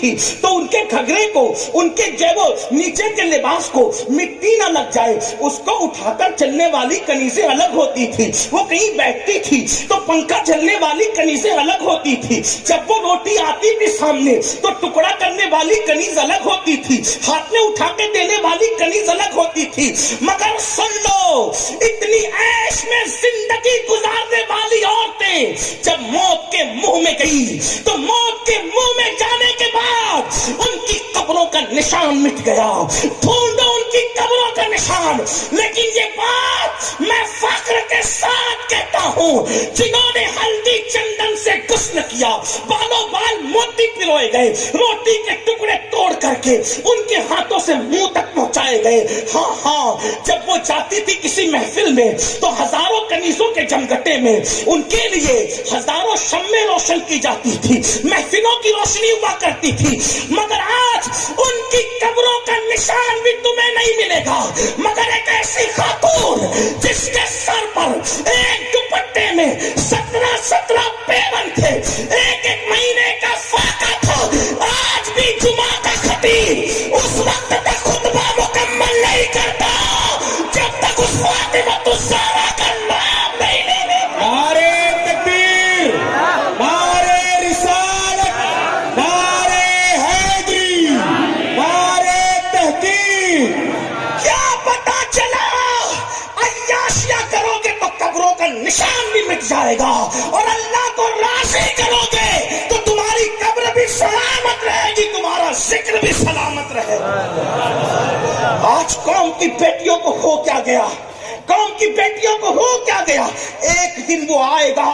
تھی تو ان کے گھگرے کو، ان کے جیبوں نیچے کے لباس کو مٹی نہ لگ جائے اس کو اٹھا کر چلنے والی کنیزیں الگ ہوتی تھی. وہ کہیں بیٹھتی تھی تو پنکھا چلنے والی کنیزیں الگ ہوتی تھی. جب وہ روٹی آتی تھی سامنے تو ٹکڑا کرنے والی کنیز الگ ہوتی تھی، ہاتھ میں اٹھا کے دینے والی کنیز الگ ہوتی تھی. مگر سن لو، اتنی عیش میں زندگی گزارنے والی عورتیں جب موت کے منہ میں گئی تو موت کے منہ میں جانے کے بعد ان کی قبروں کا نشان مٹ گیا. ڈھونڈو ان کی قبروں کا نشان. لیکن یہ بات میں فخر کے ساتھ کہتا ہوں، جنہوں نے ہلدی چندن سے غسل کیا، بالوں بال موتی پروئے گئے، روٹی کے ٹکڑے توڑ کر کے ان کے ہاتھوں سے منہ تک پہنچائے گئے. ہاں، جب وہ جاتی تھی کسی محفل میں تو ہزاروں کنیزوں کے جمگٹے میں ان کے لیے ہزاروں شمع روشن کی جاتی تھی، محفلوں کی روشنی ہوا کرتی تھی. مگر آج ان کی قبروں کا نشان بھی تمہیں نہیں ملے گا، مگر ایک ایسی خاتون جس کے سر پر ایک دوپٹے میں 17 پیون تھے، ایک مہینے کا فاقہ تھا. آج بھی جمعہ کا خطیب اس وقت تک خطبہ مکمل نہیں کرتا جب تک اس فاطمہ الزہرا کا نام نہیں لے لیتا. نعرے تکبیر، نعرے رسالت، نعرے حیدری، نعرے تحقیق. کیا پتا چلا عیاشیاں کرو گے تو قبروں کا نشان بھی مٹ جائے گا، اور اللہ کو راضی کرو گے تو تمہاری قبر بھی سلامت رہے گی، تمہارا ذکر بھی سلامت رہے گا. آج قوم کی بیٹیوں کو ہو کیا گیا، قوم کی بیٹیوں کو ہو کیا گیا. ایک دن وہ آئے گا،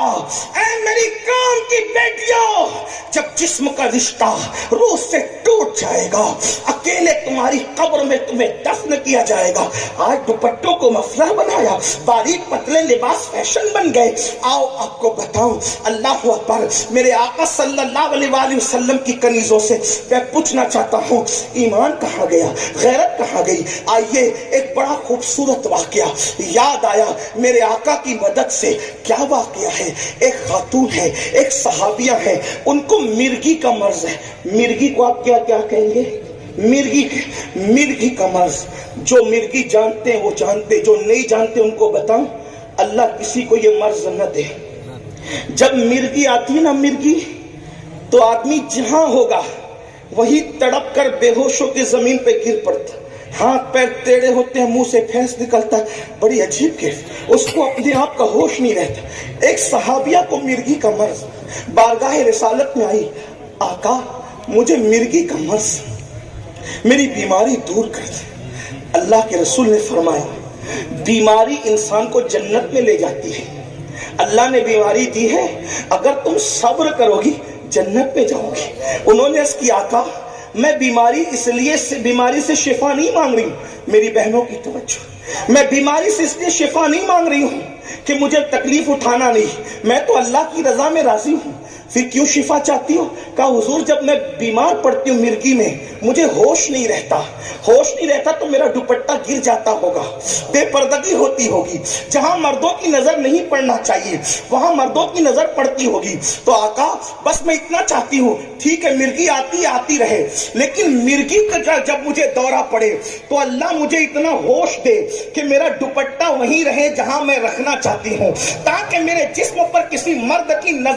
اے میری قوم کی بیٹیوں، جب جسم کا رشتہ روح سے ٹوٹ جائے گا، اکیلے تمہاری قبر میں تمہیں دفن کیا جائے گا. آج دوپٹوں کو مفلر بنایا، باریک پتلے لباس فیشن بن گئے. آؤ آپ کو بتاؤں، اللہ اکبر، میرے آقا صلی اللہ علیہ وآلہ وسلم کی کنیزوں سے میں پوچھنا چاہتا ہوں، ایمان کہاں گیا، غیرت کہاں گئی؟ آئیے ایک بڑا خوبصورت واقعہ یاد آیا میرے آقا کی مدد سے. کیا واقعہ ہے؟ ایک خاتون ہے، ایک صحابیہ ہے، ان کو مرگی کا مرض ہے. مرگی کو آپ کیا کہیں گے؟ مرگی کا مرض. جو مرگی جانتے ہیں وہ جانتے، جو نہیں جانتے ان کو بتاؤں، اللہ کسی کو یہ مرض نہ دے. جب مرگی آتی ہے نا، مرگی، تو آدمی جہاں ہوگا وہی تڑپ کر بے ہوش ہو کے زمین پہ گر پڑتا، ہاتھ پیر ٹیڑے ہوتے ہیں، منہ سے پھینس نکلتا ہے، بڑی عجیب کیف، اس کو اپنے آپ کا ہوش نہیں رہتا. ایک صحابیہ کو مرگی کا مرض، بارگاہ رسالت میں آئی، آقا مجھے مرگی کا مرض، میری بیماری دور کر دے. اللہ کے رسول نے فرمایا، بیماری انسان کو جنت میں لے جاتی ہے. اللہ نے بیماری دی ہے، اگر تم صبر کرو گی جنت میں جاؤ گی. انہوں نے اس کی آقا میں بیماری سے شفا نہیں مانگ رہی ہوں. میری بہنوں کی توجہ، میں بیماری سے اس لیے شفا نہیں مانگ رہی ہوں کہ مجھے تکلیف اٹھانا نہیں، میں تو اللہ کی رضا میں راضی ہوں. پھر کیوں شفا چاہتی ہو؟ کہا حضور جب میں بیمار پڑتی ہوں مرگی میں مجھے ہوش نہیں رہتا تو میرا دوپٹہ گر جاتا ہوگا، بے پردگی ہوتی ہوگی، جہاں مردوں کی نظر نہیں پڑنا چاہیے وہاں مردوں کی نظر پڑتی ہوگی. تو آقا بس میں اتنا چاہتی ہوں، ٹھیک ہے مرگی آتی رہے، لیکن مرگی کا جب مجھے دورہ پڑے تو اللہ مجھے اتنا ہوش دے کہ میرا دوپٹہ وہیں رہے جہاں میں رکھنا چاہتی ہوں، تاکہ میرے جسم پر کسی مرد کی نظر